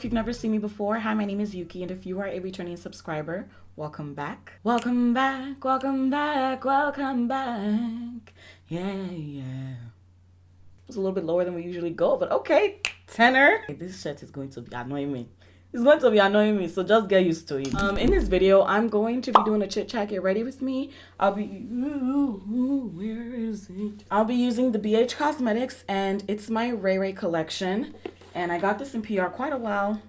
if you've never seen me before, hi, my name is Yuki, and if you are a returning subscriber, welcome back. Welcome back, welcome back, welcome back. Yeah. It was a little bit lower than we usually go, but okay, tenor. This shirt is going to be annoying me. It's going to be annoying me, so just get used to it. In this video, I'm going to be doing a chit chat. Get ready with me. I'll be, where is it? I'll be using the BH Cosmetics, and it's my Ray Ray collection. And I got this in PR quite a while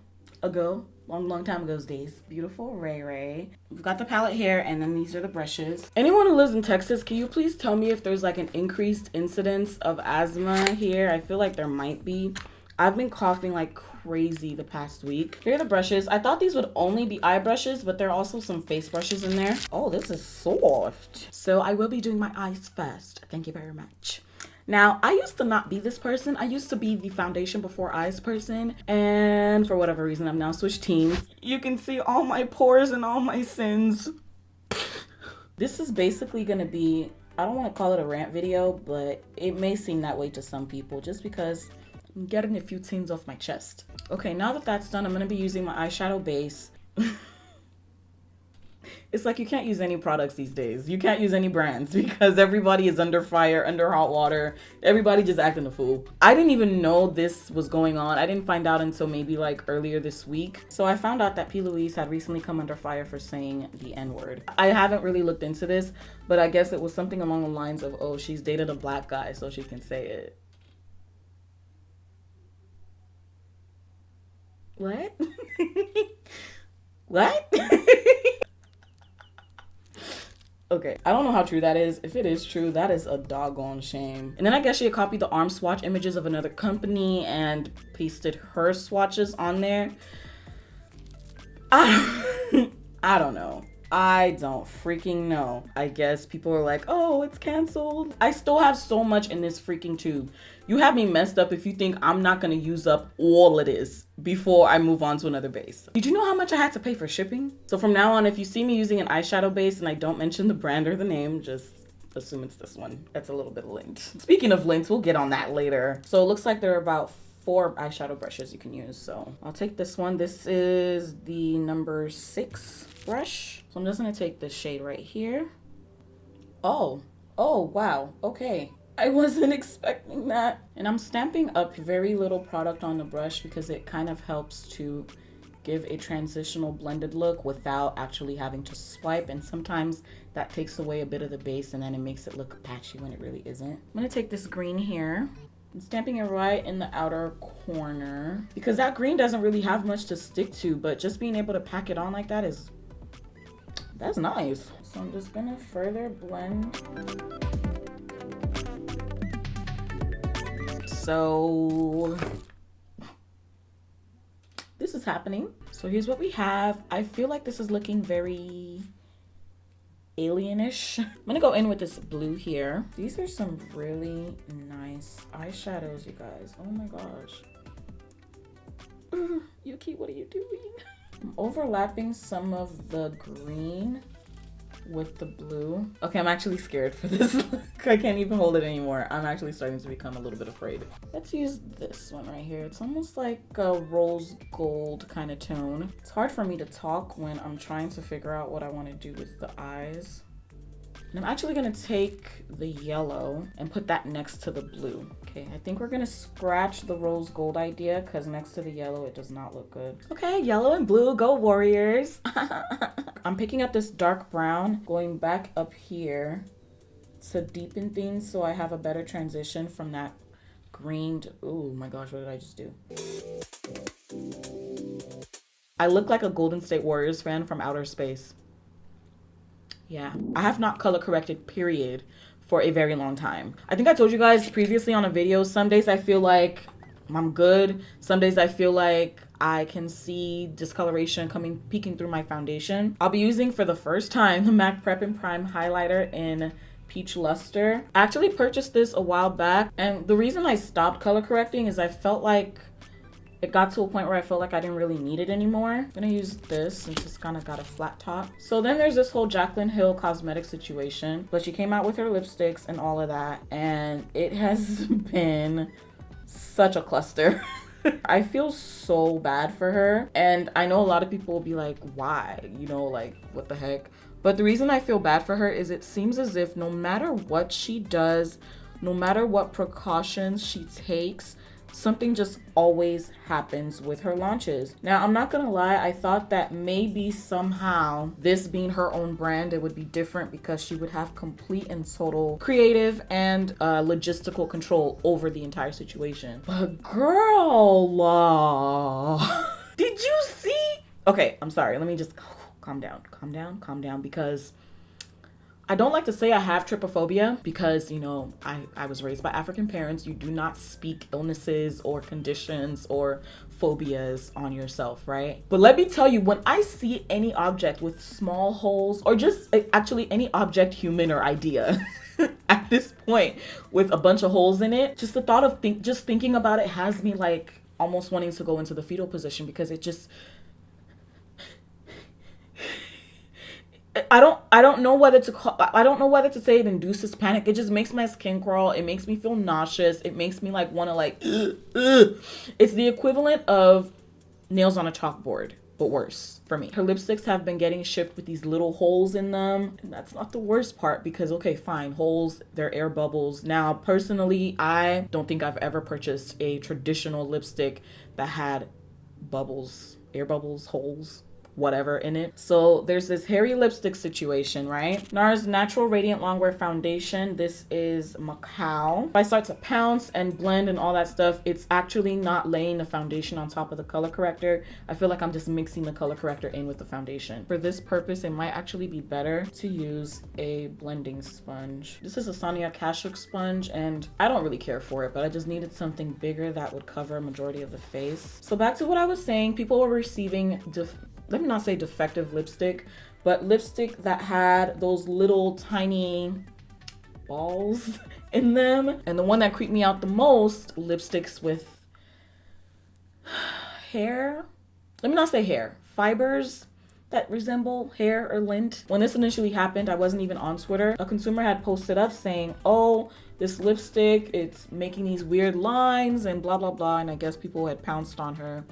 ago. Long time ago's days. Beautiful Ray Ray. We've got the palette here, and then these are the brushes. Anyone who lives in Texas, can you please tell me if there's like an increased incidence of asthma here? I feel like there might be. I've been coughing like crazy the past week. Here are the brushes. I thought these would only be eye brushes, but there are also some face brushes in there. Oh, this is soft. So I will be doing my eyes first. Thank you very much. Now, I used to not be this person. I used to be the foundation before eyes person. And for whatever reason, I've now switched teams. You can see all my pores and all my sins. This is basically going to be, I don't want to call it a rant video, but it may seem that way to some people just because I'm getting a few things off my chest. Okay, now that that's done, I'm going to be using my eyeshadow base. It's like you can't use any products these days. You can't use any brands because everybody is under fire, under hot water. Everybody just acting a fool. I didn't even know this was going on. I didn't find out until maybe like earlier this week. So I found out that P. Louise had recently come under fire for saying the N-word. I haven't really looked into this, but I guess it was something along the lines of, oh, she's dated a black guy so she can say it. What? What? Okay, I don't know how true that is. If it is true, that is a doggone shame. And then I guess she had copied the arm swatch images of another company and pasted her swatches on there. I don't know. I don't freaking know. I guess people are like, oh, it's canceled. I still have so much in this freaking tube. You have me messed up if you think I'm not gonna use up all of this before I move on to another base. Did you know how much I had to pay for shipping? So from now on, if you see me using an eyeshadow base and I don't mention the brand or the name, just assume it's this one. That's a little bit lint. Speaking of lints, we'll get on that later. So it looks like there are about 4 eyeshadow brushes you can use. So I'll take this one. This is the number 6 brush. So I'm just gonna take this shade right here. Oh, wow, okay. I wasn't expecting that. And I'm stamping up very little product on the brush because it kind of helps to give a transitional blended look without actually having to swipe. And sometimes that takes away a bit of the base and then it makes it look patchy when it really isn't. I'm gonna take this green here. I'm stamping it right in the outer corner because that green doesn't really have much to stick to, but just being able to pack it on like that that's nice. So I'm just gonna further blend. So this is happening. So here's what we have. I feel like this is looking very alienish. I'm gonna go in with this blue here. These are some really nice eyeshadows, you guys. Oh my gosh. Yuki, what are you doing? I'm overlapping some of the green with the blue. Okay, I'm actually scared for this look. I can't even hold it anymore. I'm actually starting to become a little bit afraid. Let's use this one right here. It's almost like a rose gold kind of tone. It's hard for me to talk when I'm trying to figure out what I want to do with the eyes. And I'm actually gonna take the yellow and put that next to the blue. Okay, I think we're gonna scratch the rose gold idea because next to the yellow, it does not look good. Okay, yellow and blue, go Warriors. I'm picking up this dark brown, going back up here to deepen things so I have a better transition from that green to, oh my gosh, what did I just do? I look like a Golden State Warriors fan from outer space. Yeah, I have not color corrected, period, for a very long time. I think I told you guys previously on a video, some days I feel like I'm good. Some days I feel like I can see discoloration peeking through my foundation. I'll be using for the first time the MAC Prep and Prime highlighter in Peach Luster. I actually purchased this a while back, and the reason I stopped color correcting is I felt like it got to a point where I felt like I didn't really need it anymore. I'm gonna use this since it's kind of got a flat top. So then there's this whole Jaclyn Hill cosmetic situation, but she came out with her lipsticks and all of that, and it has been such a cluster. I feel so bad for her. And I know a lot of people will be like, why? You know, like, what the heck? But the reason I feel bad for her is it seems as if no matter what she does, no matter what precautions she takes, something just always happens with her launches. Now, I'm not gonna lie, I thought that maybe somehow this being her own brand, it would be different because she would have complete and total creative and logistical control over the entire situation. But girl, did you see? Okay, I'm sorry, let me just calm down, because I don't like to say I have trypophobia because, you know, I was raised by African parents. You do not speak illnesses or conditions or phobias on yourself, right? But let me tell you, when I see any object with small holes, or just actually any object, human or idea, at this point with a bunch of holes in it, just the thought of just thinking about it has me like almost wanting to go into the fetal position, because it just, I don't know whether to call, I don't know whether to say it induces panic. It just makes my skin crawl. It makes me feel nauseous. It makes me like want to like It's the equivalent of nails on a chalkboard, but worse for me. Her lipsticks have been getting shipped with these little holes in them, and that's not the worst part, because okay, fine, holes, they're air bubbles. Now, personally, I don't think I've ever purchased a traditional lipstick that had bubbles, air bubbles, holes, whatever in it. So there's this hairy lipstick situation, right? NARS Natural Radiant Longwear Foundation. This is Macau. If I start to pounce and blend and all that stuff, it's actually not laying the foundation on top of the color corrector. I feel like I'm just mixing the color corrector in with the foundation. For this purpose, it might actually be better to use a blending sponge. This is a Sonia Kashuk sponge, and I don't really care for it, but I just needed something bigger that would cover a majority of the face. So back to what I was saying, people were receiving let me not say defective lipstick, but lipstick that had those little tiny balls in them. And the one that creeped me out the most, lipsticks with hair. Let me not say hair, fibers that resemble hair or lint. When this initially happened, I wasn't even on Twitter. A consumer had posted up saying, oh, this lipstick, it's making these weird lines and blah, blah, blah. And I guess people had pounced on her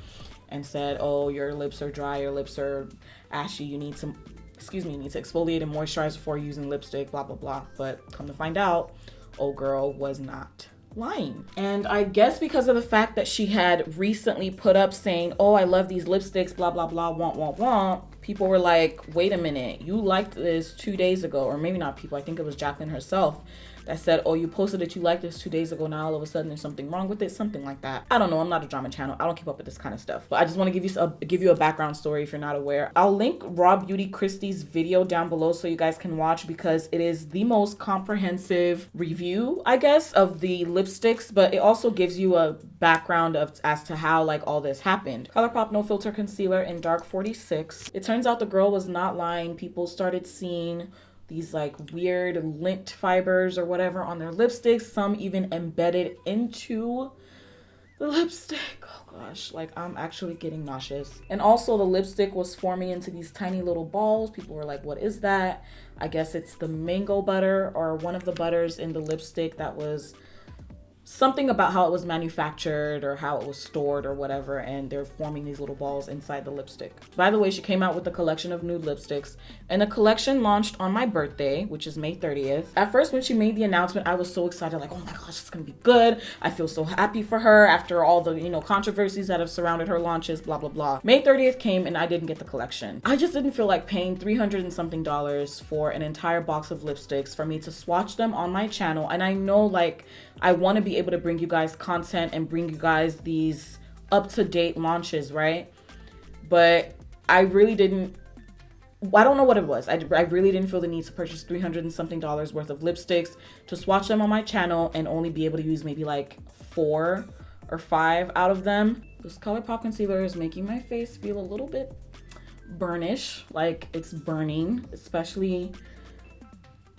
and said, oh, your lips are dry, your lips are ashy, you need to exfoliate and moisturize before using lipstick, blah, blah, blah. But come to find out, old girl was not lying. And I guess because of the fact that she had recently put up saying, oh, I love these lipsticks, blah, blah, blah, want, people were like, wait a minute, you liked this 2 days ago. Or maybe not people, I think it was Jaclyn herself that said, oh, you posted that you liked this 2 days ago, now all of a sudden there's something wrong with it, something like that. I don't know, I'm not a drama channel, I don't keep up with this kind of stuff, but I just want to give you a background story if you're not aware. I'll link RawBeautyKristi's video down below so you guys can watch, because it is the most comprehensive review, I guess, of the lipsticks, but it also gives you a background as to how like all this happened. ColourPop No Filter Concealer in Dark 46. It turns out the girl was not lying. People started seeing these like weird lint fibers or whatever on their lipsticks, some even embedded into the lipstick. Oh gosh, like I'm actually getting nauseous. And also the lipstick was forming into these tiny little balls. People were like, what is that? I guess it's the mango butter or one of the butters in the lipstick that was something about how it was manufactured or how it was stored or whatever, and they're forming these little balls inside the lipstick. By the way, she came out with a collection of nude lipsticks, and the collection launched on my birthday, which is May 30th. At first, when she made the announcement, I was so excited, like, oh my gosh, it's gonna be good. I feel so happy for her after all the, you know, controversies that have surrounded her launches, blah, blah, blah. May 30th came and I didn't get the collection. I just didn't feel like paying $300 and something for an entire box of lipsticks for me to swatch them on my channel. And I know, like, I want to be able to bring you guys content and bring you guys these up-to-date launches, right? But I really didn't, I don't know what it was. I really didn't feel the need to purchase $300 and something worth of lipsticks to swatch them on my channel and only be able to use maybe like 4 or 5 out of them. This ColourPop concealer is making my face feel a little bit burnish, like it's burning, especially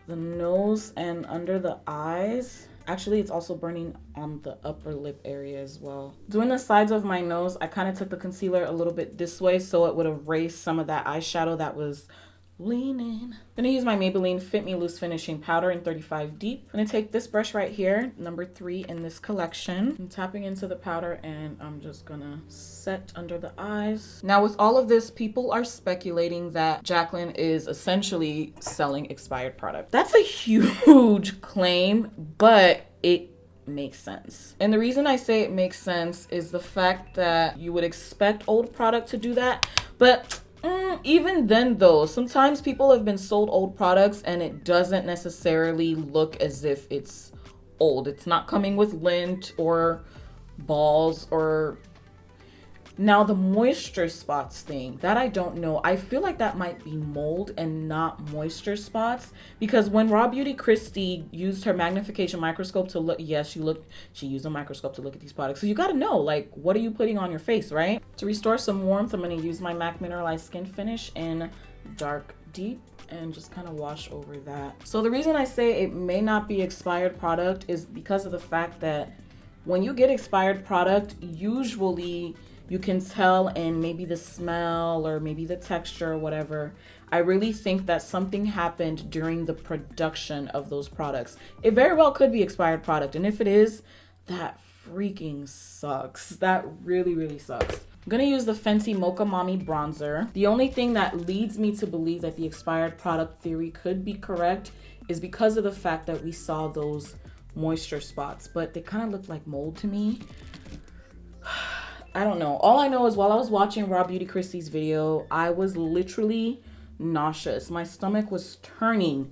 the nose and under the eyes. Actually, it's also burning on the upper lip area as well. Doing the sides of my nose, I kind of took the concealer a little bit this way so it would erase some of that eyeshadow that was Lean in. I'm gonna use my Maybelline Fit Me Loose Finishing Powder in 35 Deep. I'm gonna take this brush right here, number 3 in this collection. I'm tapping into the powder and I'm just gonna set under the eyes. Now with all of this, people are speculating that Jaclyn is essentially selling expired product. That's a huge claim, but it makes sense. And the reason I say it makes sense is the fact that you would expect old product to do that, but even then though, sometimes people have been sold old products and it doesn't necessarily look as if it's old. It's not coming with lint or balls or... Now the moisture spots thing, that I don't know. I feel like that might be mold and not moisture spots, because when RawBeautyKristi used her magnification microscope to look, yes, she used a microscope to look at these products. So you gotta know, like, what are you putting on your face, right? To restore some warmth, I'm gonna use my MAC Mineralized Skin Finish in Dark Deep and just kind of wash over that. So the reason I say it may not be expired product is because of the fact that when you get expired product, usually you can tell in maybe the smell or maybe the texture or whatever. I really think that something happened during the production of those products. It very well could be expired product. And if it is, that freaking sucks. That really, really sucks. I'm gonna use the Fenty Mocha Mommy bronzer. The only thing that leads me to believe that the expired product theory could be correct is because of the fact that we saw those moisture spots, but they kind of look like mold to me. I don't know. All I know is while I was watching RawBeautyKristi's video, I was literally nauseous. My stomach was turning.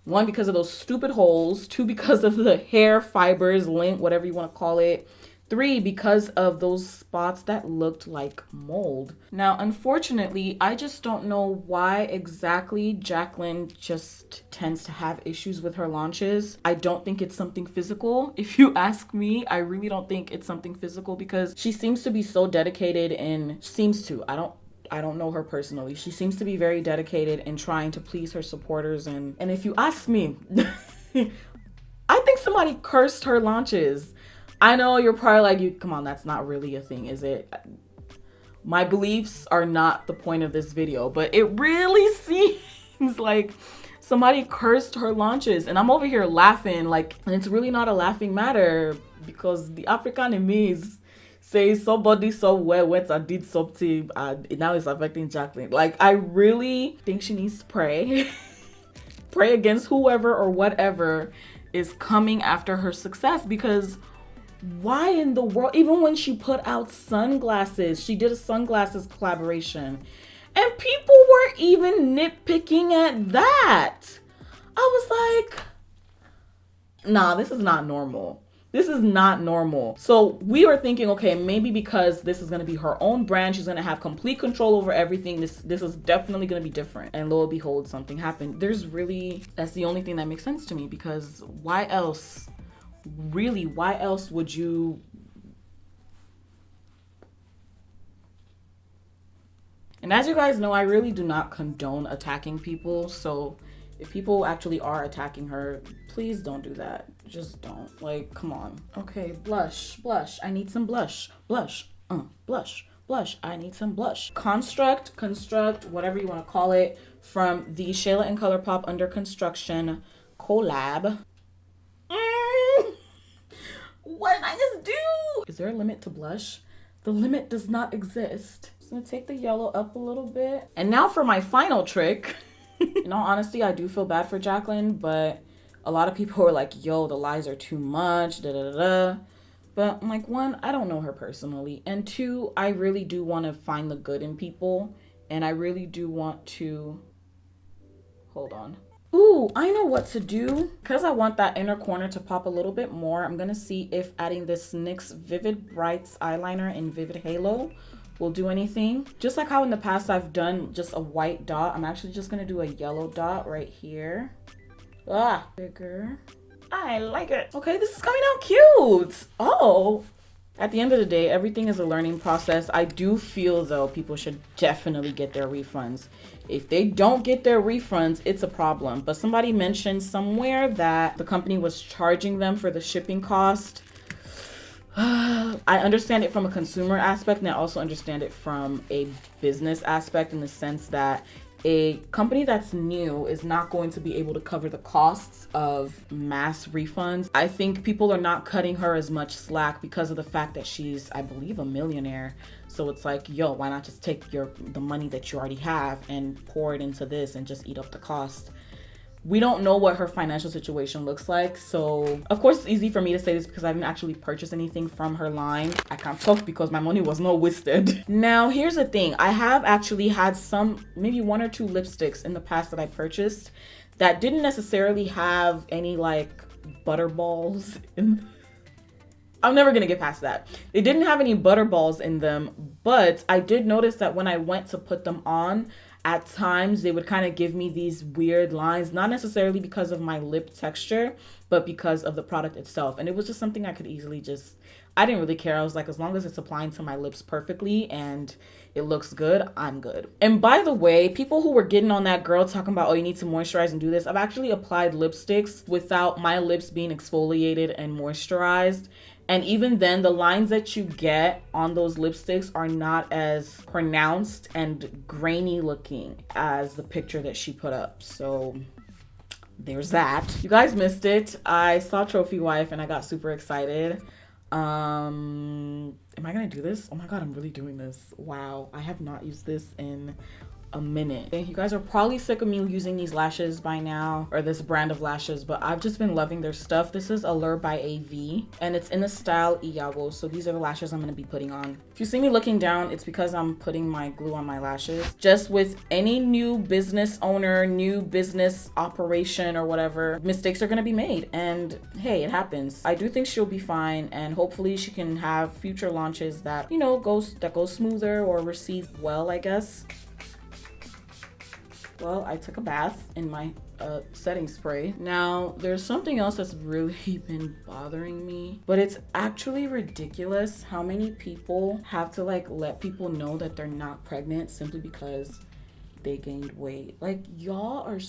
1, because of those stupid holes. 2, because of the hair fibers, lint, whatever you want to call it. 3, because of those spots that looked like mold. Now, unfortunately, I just don't know why exactly Jaclyn just tends to have issues with her launches. I don't think it's something physical. If you ask me, I really don't think it's something physical, because she seems to be so dedicated and I don't know her personally. She seems to be very dedicated in trying to please her supporters. And if you ask me, I think somebody cursed her launches. I know you're probably like, come on, that's not really a thing, is it? My beliefs are not the point of this video, but it really seems like somebody cursed her launches. And I'm over here laughing, like, and it's really not a laughing matter, because the African in me says somebody somewhere went and did something and now it's affecting Jaclyn. Like, I really think she needs to pray. Pray against whoever or whatever is coming after her success, because why in the world, even when she put out sunglasses, she did a sunglasses collaboration and people were even nitpicking at that. I was like, nah, this is not normal. This is not normal. So we were thinking, okay, maybe because this is going to be her own brand, she's going to have complete control over everything. This is definitely going to be different. And lo and behold, something happened. That's the only thing that makes sense to me, because why else? Really, why else would you? And as you guys know, I really do not condone attacking people. So if people actually are attacking her, please don't do that. Just don't. Like, come on. Okay, blush. I need some blush. Blush. I need some blush. Construct, whatever you want to call it, from the Shayla and ColourPop Under Construction collab. What did I just do? Is there a limit to blush? The limit does not exist. Just gonna take the yellow up a little bit. And now for my final trick. In all honesty, I do feel bad for Jaclyn, but a lot of people are like, yo, the lies are too much, But I'm like, 1, I don't know her personally. And 2, I really do want to find the good in people. And I really do want to, hold on. Ooh, I know what to do. Because I want that inner corner to pop a little bit more, I'm going to see if adding this NYX Vivid Brights eyeliner in Vivid Halo will do anything. Just like how in the past I've done just a white dot, I'm actually just going to do a yellow dot right here. Bigger. I like it. Okay, this is coming out cute. Oh. At the end of the day, everything is a learning process. I do feel, though, people should definitely get their refunds. If they don't get their refunds, it's a problem. But somebody mentioned somewhere that the company was charging them for the shipping cost. I understand it from a consumer aspect, and I also understand it from a business aspect, in the sense that a company that's new is not going to be able to cover the costs of mass refunds. I think people are not cutting her as much slack because of the fact that she's, I believe, a millionaire. So it's like, yo, why not just take the money that you already have and pour it into this and just eat up the cost? We don't know what her financial situation looks like. So of course it's easy for me to say this because I haven't actually purchased anything from her line. I can't talk because my money was not wasted. Now, here's the thing. I have actually had maybe 1 or 2 lipsticks in the past that I purchased that didn't necessarily have any like butter balls in. I'm never gonna get past that. They didn't have any butter balls in them, but I did notice that when I went to put them on, at times they would kind of give me these weird lines, not necessarily because of my lip texture, but because of the product itself. And it was just something I could easily I didn't really care. I was like, as long as it's applying to my lips perfectly and it looks good, I'm good. And by the way, people who were getting on that girl talking about, oh, you need to moisturize and do this, I've actually applied lipsticks without my lips being exfoliated and moisturized. And even then, the lines that you get on those lipsticks are not as pronounced and grainy looking as the picture that she put up. So there's that. You guys missed it. I saw Trophy Wife and I got super excited. Am I gonna do this? Oh my God, I'm really doing this. Wow, I have not used this in a minute. You guys are probably sick of me using these lashes by now, or this brand of lashes, but I've just been loving their stuff. This is Allure by AV and it's in the style Iago. So these are the lashes I'm gonna be putting on. If you see me looking down, it's because I'm putting my glue on my lashes. Just with any new business owner, new business operation or whatever, mistakes are gonna be made, and hey, it happens. I do think she'll be fine, and hopefully she can have future launches that, you know, go smoother or receive well, I guess. Well, I took a bath in my setting spray. Now, there's something else that's really been bothering me, but it's actually ridiculous how many people have to like let people know that they're not pregnant simply because they gained weight. Like, y'all are...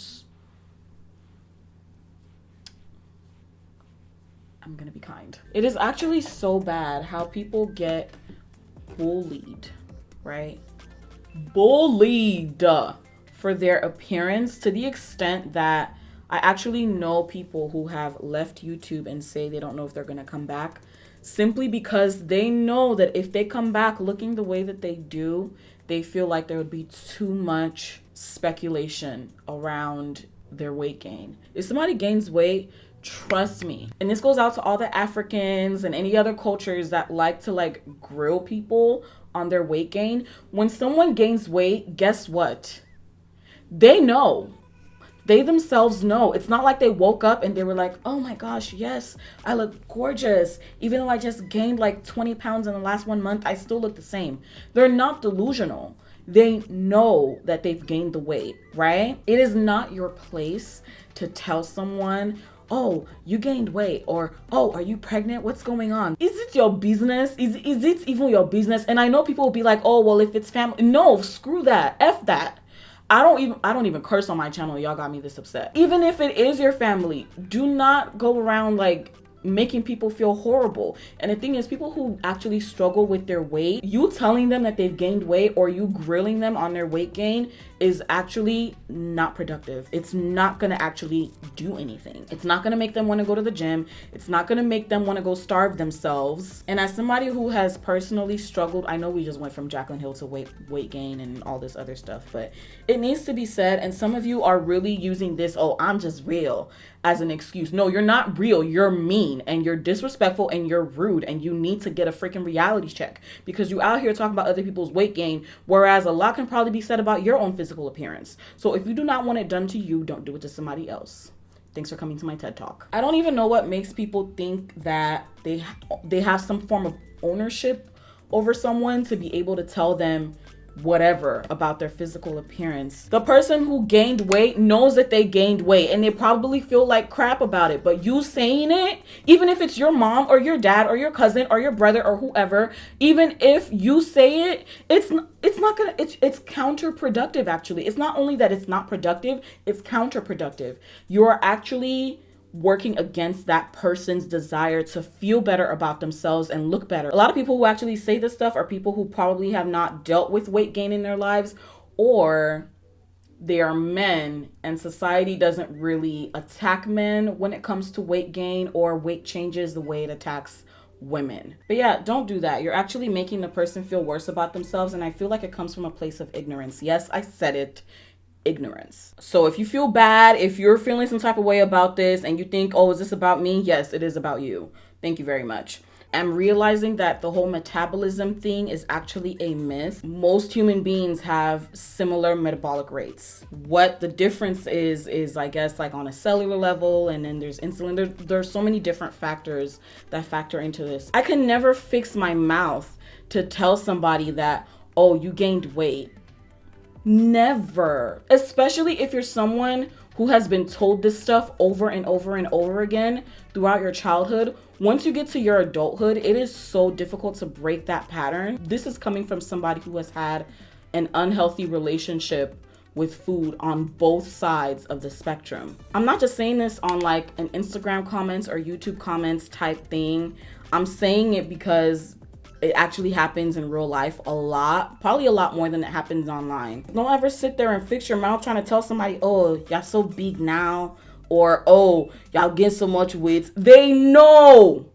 I'm gonna be kind. It is actually so bad how people get bullied, right? Bullied for their appearance, to the extent that I actually know people who have left YouTube and say they don't know if they're gonna come back simply because they know that if they come back looking the way that they do, they feel like there would be too much speculation around their weight gain. If somebody gains weight, trust me, and this goes out to all the Africans and any other cultures that like to like grill people on their weight gain. When someone gains weight, guess what? They know. They themselves know. It's not like they woke up and they were like, oh my gosh, yes, I look gorgeous. Even though I just gained like 20 pounds in the last 1 month, I still look the same. They're not delusional. They know that they've gained the weight, right? It is not your place to tell someone, oh, you gained weight, or, oh, are you pregnant? What's going on? Is it your business? Is it even your business? And I know people will be like, oh, well, if it's family. No, screw that. F that. I don't even curse on my channel. Y'all got me this upset. Even if it is your family, do not go around like making people feel horrible. And the thing is, people who actually struggle with their weight, you telling them that they've gained weight or you grilling them on their weight gain is actually not productive. It's not gonna actually do anything. It's not gonna make them want to go to the gym. It's not gonna make them want to go starve themselves. And as somebody who has personally struggled, I know we just went from Jaclyn Hill to weight gain and all this other stuff, but it needs to be said. And some of you are really using this, oh, I'm just real, as an excuse. No, you're not real. You're mean and you're disrespectful and you're rude, and you need to get a freaking reality check because you out here talking about other people's weight gain, whereas a lot can probably be said about your own physical appearance. So if you do not want it done to you, don't do it to somebody else. Thanks for coming to my TED Talk. I don't even know what makes people think that they have some form of ownership over someone to be able to tell them whatever about their physical appearance. The person who gained weight knows that they gained weight and they probably feel like crap about it, but you saying it, even if it's your mom or your dad or your cousin or your brother or whoever, even if you say it, it's counterproductive. Actually, it's not only that it's not productive, it's counterproductive. You're actually working against that person's desire to feel better about themselves and look better. A lot of people who actually say this stuff are people who probably have not dealt with weight gain in their lives, or they are men, and society doesn't really attack men when it comes to weight gain or weight changes the way it attacks women. But yeah, don't do that. You're actually making the person feel worse about themselves, and I feel like it comes from a place of ignorance. Yes, I said it. Ignorance. So if you feel bad, if you're feeling some type of way about this and you think, oh, is this about me? Yes, it is about you. Thank you very much. I'm realizing that the whole metabolism thing is actually a myth. Most human beings have similar metabolic rates. What the difference is I guess like on a cellular level, and then there's insulin. There's so many different factors that factor into this. I can never fix my mouth to tell somebody that, oh, you gained weight. Never. Especially if you're someone who has been told this stuff over and over and over again throughout your childhood. Once you get to your adulthood, it is so difficult to break that pattern. This is coming from somebody who has had an unhealthy relationship with food on both sides of the spectrum. I'm not just saying this on like an Instagram comments or YouTube comments type thing. I'm saying it because it actually happens in real life a lot, probably a lot more than it happens online. Don't ever sit there and fix your mouth trying to tell somebody, oh, y'all so big now, or oh, y'all gain so much weight. They know.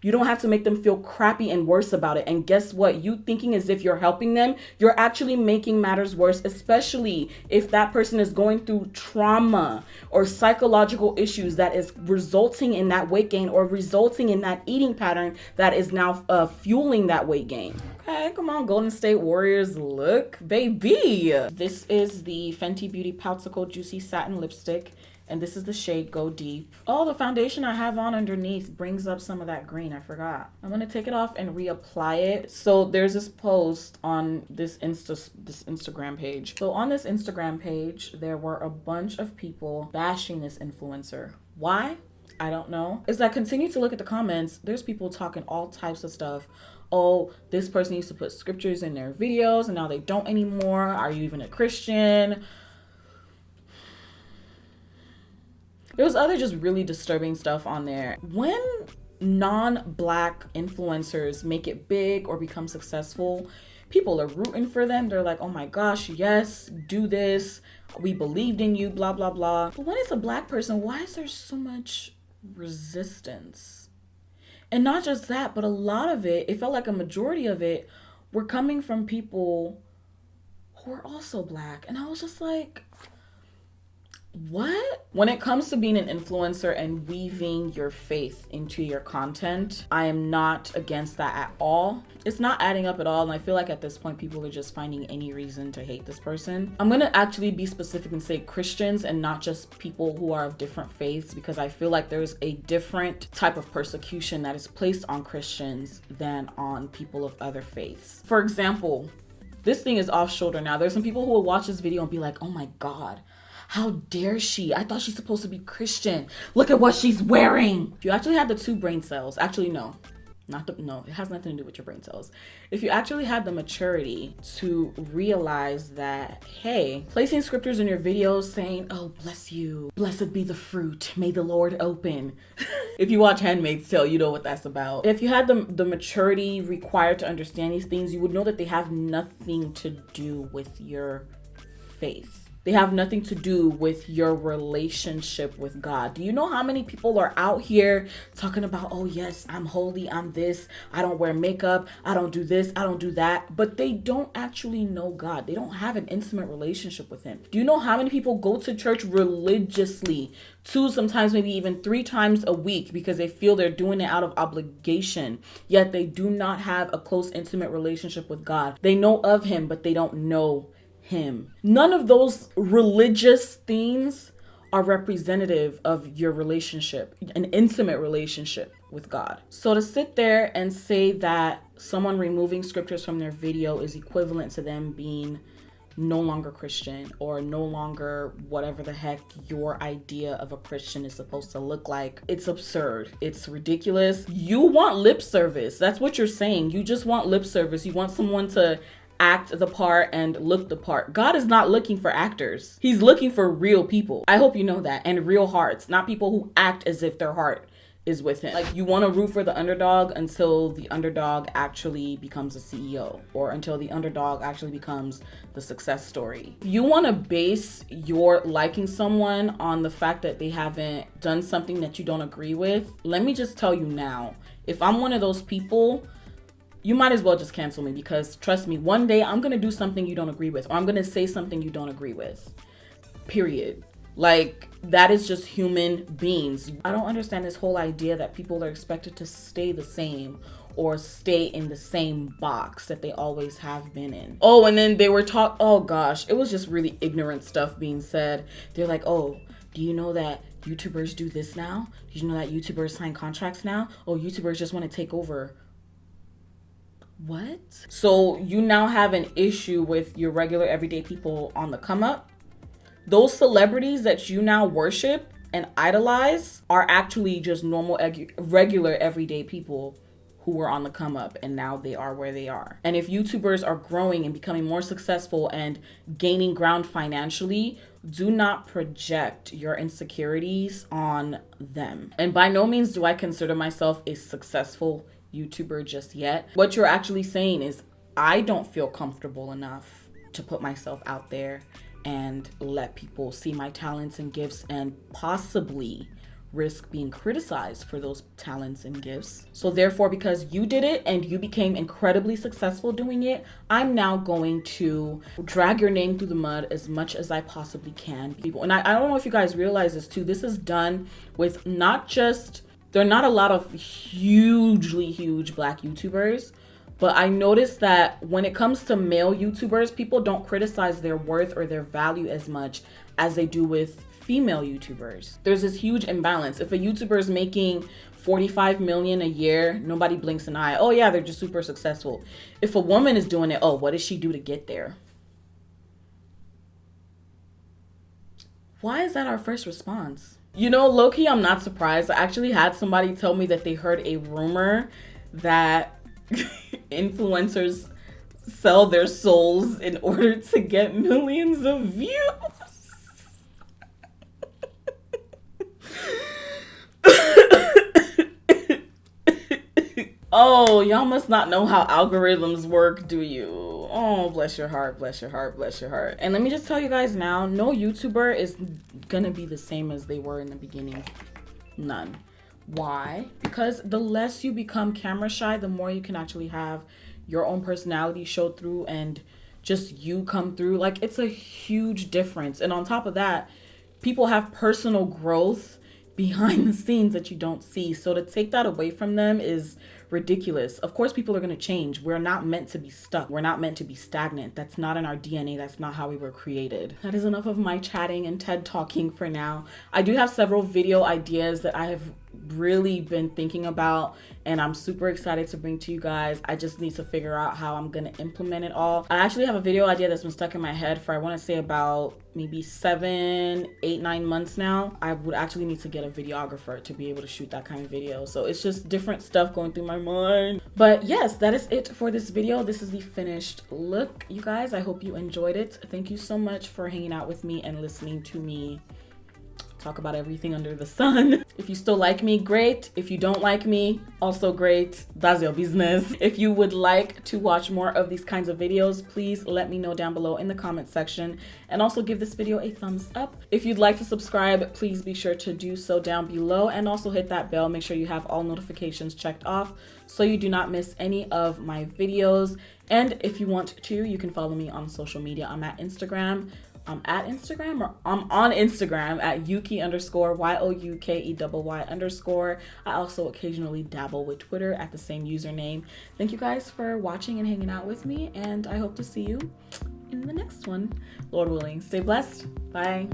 You don't have to make them feel crappy and worse about it. And guess what? You thinking as if you're helping them, you're actually making matters worse, especially if that person is going through trauma or psychological issues that is resulting in that weight gain or resulting in that eating pattern that is now fueling that weight gain. Okay, come on, Golden State Warriors, look, baby. This is the Fenty Beauty Poutsicle Juicy Satin Lipstick. And this is the shade Go Deep. Oh, the foundation I have on underneath brings up some of that green. I forgot. I'm going to take it off and reapply it. So there's this post on this Instagram page. So on this Instagram page, there were a bunch of people bashing this influencer. Why? I don't know. As I continue to look at the comments, there's people talking all types of stuff. Oh, this person used to put scriptures in their videos and now they don't anymore. Are you even a Christian? There was other just really disturbing stuff on there. When non-Black influencers make it big or become successful, people are rooting for them. They're like, oh my gosh, yes, do this. We believed in you, blah, blah, blah. But when it's a Black person, why is there so much resistance? And not just that, but a lot of it felt like a majority of it were coming from people who are also Black. And I was just like, what? When it comes to being an influencer and weaving your faith into your content, I am not against that at all. It's not adding up at all, and I feel like at this point people are just finding any reason to hate this person. I'm gonna actually be specific and say Christians and not just people who are of different faiths, because I feel like there's a different type of persecution that is placed on Christians than on people of other faiths. For example, this thing is off shoulder now. There's some people who will watch this video and be like, oh my God, how dare she? I thought she's supposed to be Christian. Look at what she's wearing. If you actually had the two brain cells, actually no, it has nothing to do with your brain cells. If you actually had the maturity to realize that, hey, placing scriptures in your videos saying, oh, bless you, blessed be the fruit, may the Lord open. If you watch Handmaid's Tale, you know what that's about. If you had the maturity required to understand these things, you would know that they have nothing to do with your faith. They have nothing to do with your relationship with God. Do you know how many people are out here talking about, oh yes, I'm holy, I'm this, I don't wear makeup, I don't do this, I don't do that, but they don't actually know God. They don't have an intimate relationship with Him. Do you know how many people go to church religiously, 2, sometimes maybe even 3 times a week, because they feel they're doing it out of obligation, yet they do not have a close, intimate relationship with God? They know of Him, but they don't know Him. None of those religious things are representative of your relationship, an intimate relationship with God. So to sit there and say that someone removing scriptures from their video is equivalent to them being no longer Christian or no longer whatever the heck your idea of a Christian is supposed to look like, it's absurd. It's ridiculous. You want lip service. That's what you're saying. You just want lip service. You want someone to act the part and look the part. God is not looking for actors. He's looking for real people. I hope you know that. And real hearts, not people who act as if their heart is with him. Like, you want to root for the underdog until the underdog actually becomes a CEO, or until the underdog actually becomes the success story. If you want to base your liking someone on the fact that they haven't done something that you don't agree with, let me just tell you now, if I'm one of those people, you might as well just cancel me, because trust me, one day I'm going to do something you don't agree with, or I'm going to say something you don't agree with. Period. Like, that is just human beings. I don't understand this whole idea that people are expected to stay the same or stay in the same box that they always have been in. Oh, and then they were oh gosh, it was just really ignorant stuff being said. They're like, oh, do you know that YouTubers do this now? Did you know that YouTubers sign contracts now? Oh, YouTubers just want to take over. What? So you now have an issue with your regular everyday people on the come up? Those celebrities that you now worship and idolize are actually just normal, regular, everyday people who were on the come up, and now they are where they are. And if YouTubers are growing and becoming more successful and gaining ground financially, do not project your insecurities on them. And by no means do I consider myself a successful YouTuber just yet. What you're actually saying is, I don't feel comfortable enough to put myself out there and let people see my talents and gifts, and possibly risk being criticized for those talents and gifts. So therefore, because you did it and you became incredibly successful doing it, I'm now going to drag your name through the mud as much as I possibly can. People, and I don't know if you guys realize this too, this is done with not just, there are not a lot of hugely huge Black YouTubers, but I noticed that when it comes to male YouTubers, people don't criticize their worth or their value as much as they do with female YouTubers. There's this huge imbalance. If a YouTuber is making 45 million a year, nobody blinks an eye. Oh yeah, they're just super successful. If a woman is doing it, oh, what does she do to get there? Why is that our first response? You know, low-key, I'm not surprised. I actually had somebody tell me that they heard a rumor that influencers sell their souls in order to get millions of views. Oh, y'all must not know how algorithms work, do you? Oh, bless your heart, bless your heart, bless your heart. And let me just tell you guys now, no YouTuber is gonna be the same as they were in the beginning. None. Why? Because the less you become camera shy, the more you can actually have your own personality show through and just you come through. Like, it's a huge difference. And on top of that, people have personal growth behind the scenes that you don't see. So to take that away from them is ridiculous. Of course, people are going to change. We're not meant to be stuck. We're not meant to be stagnant. That's not in our DNA. That's not how we were created. That is enough of my chatting and TED talking for now. I do have several video ideas that I have really been thinking about, and I'm super excited to bring to you guys. I just need to figure out how I'm going to implement it all. I actually have a video idea that's been stuck in my head for, I want to say, about maybe 7, 8, 9 months now. I would actually need to get a videographer to be able to shoot that kind of video. So it's just different stuff going through my mind. But yes, that is it for this video. This is the finished look, you guys. I hope you enjoyed it. Thank you so much for hanging out with me and listening to me talk about everything under the sun. If you still like me, great. If you don't like me, also great. That's your business. If you would like to watch more of these kinds of videos, please let me know down below in the comment section, and also give this video a thumbs up. If you'd like to subscribe, please be sure to do so down below, and also hit that bell. Make sure you have all notifications checked off so you do not miss any of my videos. And if you want to, you can follow me on social media. I'm on Instagram at Yuki_YOUKEYY_. I also occasionally dabble with Twitter at the same username. Thank you guys for watching and hanging out with me, and I hope to see you in the next one. Lord willing, stay blessed. Bye.